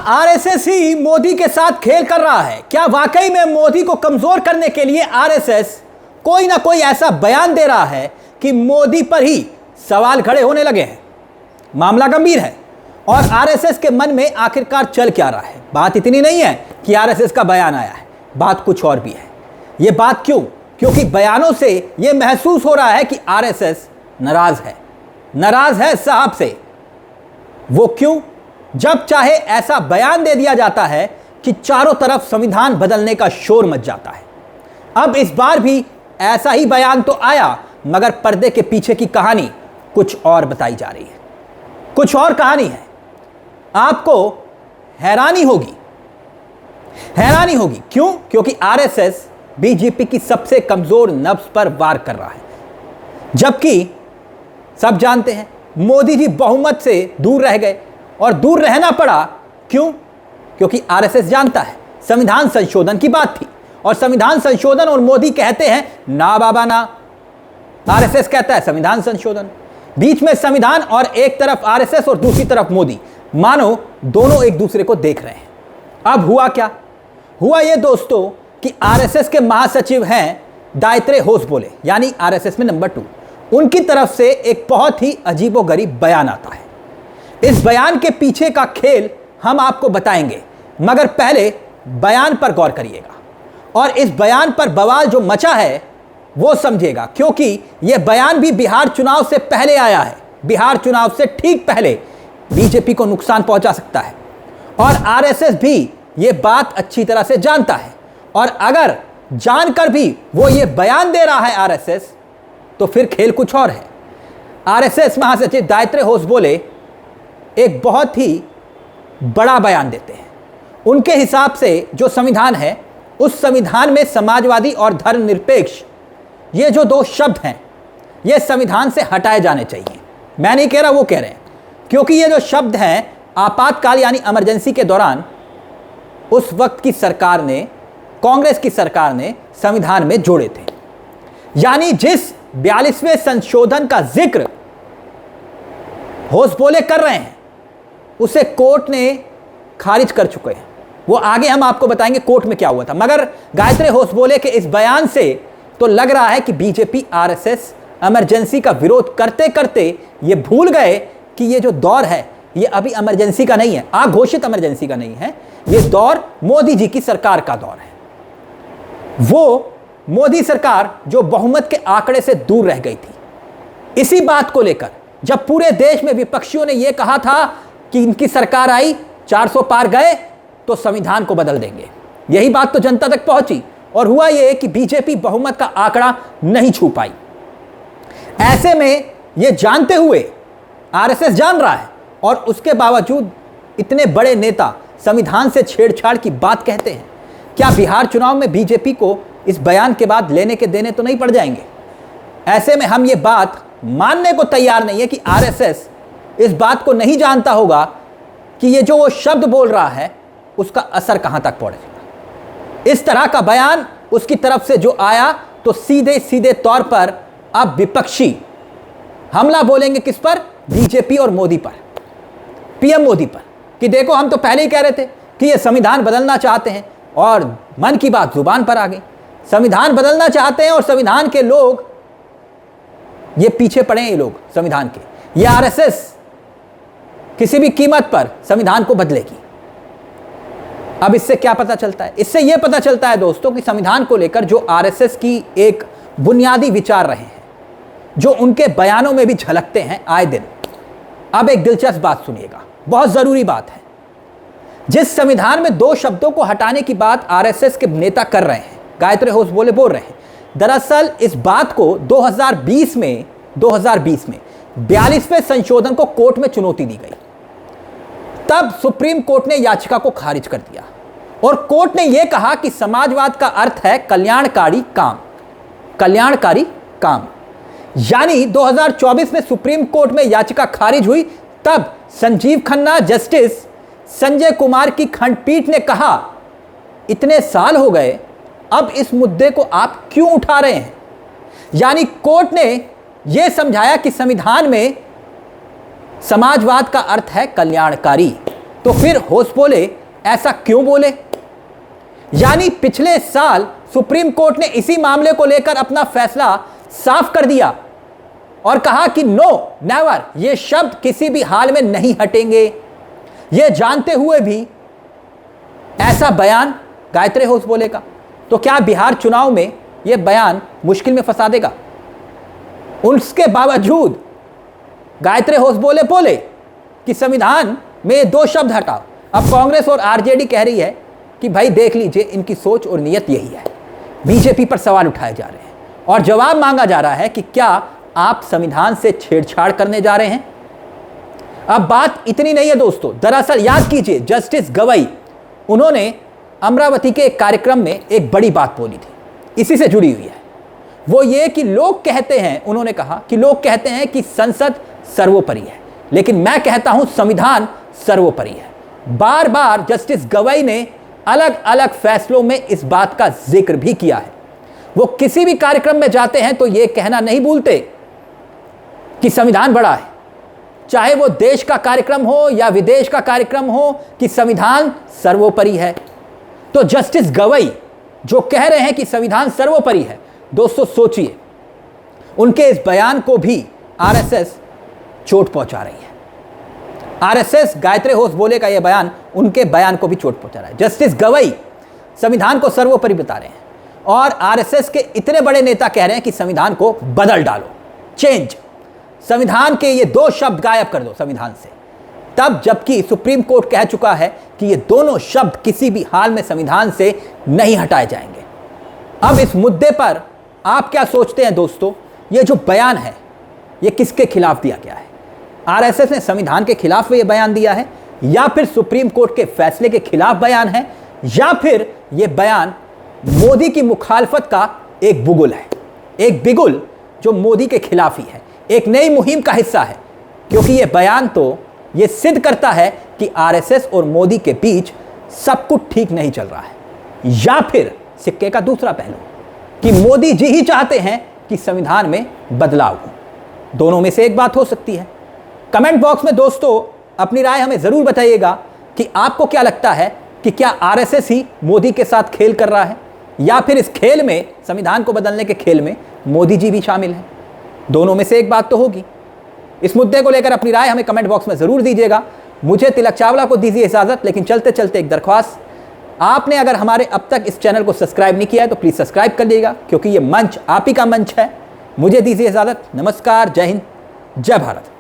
RSS ही मोदी के साथ खेल कर रहा है? क्या वाकई में मोदी को कमजोर करने के लिए आरएसएस कोई ना कोई ऐसा बयान दे रहा है कि मोदी पर ही सवाल खड़े होने लगे हैं? मामला गंभीर है और आरएसएस के मन में आखिरकार चल क्या रहा है? बात इतनी नहीं है कि आरएसएस का बयान आया है, बात कुछ और भी है। यह बात क्यों? क्योंकि बयानों से यह महसूस हो रहा है कि आरएसएस नाराज है साहब से। वो क्यों? जब चाहे ऐसा बयान दे दिया जाता है कि चारों तरफ संविधान बदलने का शोर मच जाता है। अब इस बार भी ऐसा ही बयान तो आया, मगर पर्दे के पीछे की कहानी कुछ और बताई जा रही है। कुछ और कहानी है। आपको हैरानी होगी। क्यों? क्योंकि आरएसएस बीजेपी की सबसे कमजोर नब्ज पर वार कर रहा है, जबकि सब जानते हैं मोदी जी बहुमत से दूर रह गए और दूर रहना पड़ा। क्यों? क्योंकि आरएसएस जानता है संविधान संशोधन की बात थी और संविधान संशोधन और मोदी कहते हैं ना बाबा ना। आरएसएस कहता है संविधान संशोधन, बीच में संविधान और एक तरफ आरएसएस और दूसरी तरफ मोदी, मानो दोनों एक दूसरे को देख रहे हैं। अब हुआ क्या? हुआ ये दोस्तों कि आरएसएस के महासचिव हैं दायत्रे होसबोले, यानी आरएसएस में नंबर 2, उनकी तरफ से एक बहुत ही अजीबोगरीब बयान आता है। इस बयान के पीछे का खेल हम आपको बताएंगे, मगर पहले बयान पर गौर करिएगा और इस बयान पर बवाल जो मचा है वो समझिएगा, क्योंकि यह बयान भी बिहार चुनाव से पहले आया है। बिहार चुनाव से ठीक पहले बीजेपी को नुकसान पहुंचा सकता है और आरएसएस भी यह बात अच्छी तरह से जानता है। और अगर जानकर भी वो ये बयान दे रहा है आरएसएस, तो फिर खेल कुछ और है। आरएसएस महासचिव दायत्रे होसबोले एक बहुत ही बड़ा बयान देते हैं। उनके हिसाब से जो संविधान है, उस संविधान में समाजवादी और धर्मनिरपेक्ष ये जो 2 शब्द हैं, ये संविधान से हटाए जाने चाहिए। मैं नहीं कह रहा, वो कह रहे हैं, क्योंकि ये जो शब्द हैं आपातकाल यानी इमरजेंसी के दौरान उस वक्त की सरकार ने, कांग्रेस की सरकार ने संविधान में जोड़े थे। यानी जिस 42वें संशोधन का जिक्र होसबोले कर रहे हैं, उसे कोर्ट ने खारिज कर चुके हैं। वो आगे हम आपको बताएंगे कोर्ट में क्या हुआ था। मगर गायत्री होसबोले के इस बयान से तो लग रहा है कि बीजेपी आरएसएस इमरजेंसी का विरोध करते करते ये भूल गए कि ये जो दौर है ये अभी इमरजेंसी का नहीं है, अघोषित इमरजेंसी का नहीं है। ये दौर मोदी जी की सरकार का दौर है। वो मोदी सरकार जो बहुमत के आंकड़े से दूर रह गई थी। इसी बात को लेकर जब पूरे देश में विपक्षियों ने यह कहा था कि इनकी सरकार आई, 400 पार गए तो संविधान को बदल देंगे, यही बात तो जनता तक पहुंची और हुआ यह कि बीजेपी बहुमत का आंकड़ा नहीं छू पाई। ऐसे में यह जानते हुए आरएसएस जान रहा है और उसके बावजूद इतने बड़े नेता संविधान से छेड़छाड़ की बात कहते हैं। क्या बिहार चुनाव में बीजेपी को इस बयान के बाद लेने के देने तो नहीं पड़ जाएंगे? ऐसे में हम ये बात मानने को तैयार नहीं है कि आरएसएस इस बात को नहीं जानता होगा कि ये जो वो शब्द बोल रहा है उसका असर कहां तक पड़ेगा। इस तरह का बयान उसकी तरफ से जो आया तो सीधे सीधे तौर पर अब विपक्षी हमला बोलेंगे किस पर? बीजेपी और मोदी पर, पीएम मोदी पर, कि देखो हम तो पहले ही कह रहे थे कि ये संविधान बदलना चाहते हैं और मन की बात जुबान पर आ गई। संविधान बदलना चाहते हैं और संविधान के लोग ये पीछे पड़े हैं। ये लोग संविधान के, ये आरएसएस किसी भी कीमत पर संविधान को बदलेगी। अब इससे क्या पता चलता है? इससे यह पता चलता है दोस्तों कि संविधान को लेकर जो आरएसएस की एक बुनियादी विचार रहे हैं, जो उनके बयानों में भी झलकते हैं आए दिन। अब एक दिलचस्प बात सुनिएगा, बहुत जरूरी बात है। जिस संविधान में 2 शब्दों को हटाने की बात आरएसएस के नेता कर रहे हैं, गायत्री होसबोले बोल रहे हैं, दरअसल इस बात को 2020 में 42वें संशोधन को कोर्ट में चुनौती दी गई। तब सुप्रीम कोर्ट ने याचिका को खारिज कर दिया और कोर्ट ने यह कहा कि समाजवाद का अर्थ है कल्याणकारी काम। यानी 2024 में सुप्रीम कोर्ट में याचिका खारिज हुई, तब संजीव खन्ना, जस्टिस संजय कुमार की खंडपीठ ने कहा, इतने साल हो गए, अब इस मुद्दे को आप क्यों उठा रहे हैं? यानी कोर्ट ने यह समझाया कि संविधान में समाजवाद का अर्थ है कल्याणकारी। तो फिर होसबोले ऐसा क्यों बोले? यानी पिछले साल सुप्रीम कोर्ट ने इसी मामले को लेकर अपना फैसला साफ कर दिया और कहा कि नो नेवर, ये शब्द किसी भी हाल में नहीं हटेंगे। ये जानते हुए भी ऐसा बयान गायत्री होसबोले का, तो क्या बिहार चुनाव में यह बयान मुश्किल में फंसा देगा? उसके बावजूद गायत्री होसबोले बोले कि संविधान में 2 शब्द हटाओ। अब कांग्रेस और आरजेडी कह रही है कि भाई देख लीजिए, इनकी सोच और नीयत यही है। बीजेपी पर सवाल उठाए जा रहे हैं और जवाब मांगा जा रहा है कि क्या आप संविधान से छेड़छाड़ करने जा रहे हैं? अब बात इतनी नहीं है दोस्तों, दरअसल याद कीजिए, जस्टिस गवई उन्होंने अमरावती के एक कार्यक्रम में एक बड़ी बात बोली थी, इसी से जुड़ी हुई है। वो ये कि लोग कहते हैं, उन्होंने कहा कि लोग कहते हैं कि संसद सर्वोपरि है, लेकिन मैं कहता हूं संविधान सर्वोपरि है। बार बार जस्टिस गवई ने अलग अलग फैसलों में इस बात का जिक्र भी किया है। वो किसी भी कार्यक्रम में जाते हैं तो ये कहना नहीं भूलते कि संविधान बड़ा है, चाहे वो देश का कार्यक्रम हो या विदेश का कार्यक्रम हो, कि संविधान सर्वोपरि है। तो जस्टिस गवई जो कह रहे हैं कि संविधान सर्वोपरि है, दोस्तों सोचिए, उनके इस बयान को भी आरएसएस चोट पहुंचा रही है। आरएसएस गायत्री होसबोले का यह बयान उनके बयान को भी चोट पहुंचा रहा है। जस्टिस गवई संविधान को सर्वोपरि बता रहे हैं और आरएसएस के इतने बड़े नेता कह रहे हैं कि संविधान को बदल डालो, चेंज, संविधान के ये 2 शब्द गायब कर दो संविधान से। तब जबकि सुप्रीम कोर्ट कह चुका है कि ये दोनों शब्द किसी भी हाल में संविधान से नहीं हटाए जाएंगे। अब इस मुद्दे पर आप क्या सोचते हैं दोस्तों? ये जो बयान है ये किसके खिलाफ दिया गया है? आरएसएस ने संविधान के खिलाफ ये बयान दिया है, या फिर सुप्रीम कोर्ट के फैसले के खिलाफ बयान है, या फिर ये बयान मोदी की मुखालफत का एक बिगुल है, एक बिगुल जो मोदी के खिलाफ ही है, एक नई मुहिम का हिस्सा है? क्योंकि ये बयान तो ये सिद्ध करता है कि आरएसएस और मोदी के बीच सब कुछ ठीक नहीं चल रहा है, या फिर सिक्के का दूसरा पहलू कि मोदी जी ही चाहते हैं कि संविधान में बदलाव हो। दोनों में से एक बात हो सकती है। कमेंट बॉक्स में दोस्तों अपनी राय हमें जरूर बताइएगा कि आपको क्या लगता है कि क्या आरएसएस ही मोदी के साथ खेल कर रहा है, या फिर इस खेल में, संविधान को बदलने के खेल में, मोदी जी भी शामिल हैं? दोनों में से एक बात तो होगी। इस मुद्दे को लेकर अपनी राय हमें कमेंट बॉक्स में जरूर दीजिएगा। मुझे तिलक चावला को दीजिए इजाजत, लेकिन चलते चलते एक दरख्वास्त, आपने अगर हमारे अब तक इस चैनल को सब्सक्राइब नहीं किया है तो प्लीज सब्सक्राइब कर लीजिएगा, क्योंकि ये मंच आप ही का मंच है। मुझे दीजिए इजाजत। नमस्कार, जय हिंद, जय भारत।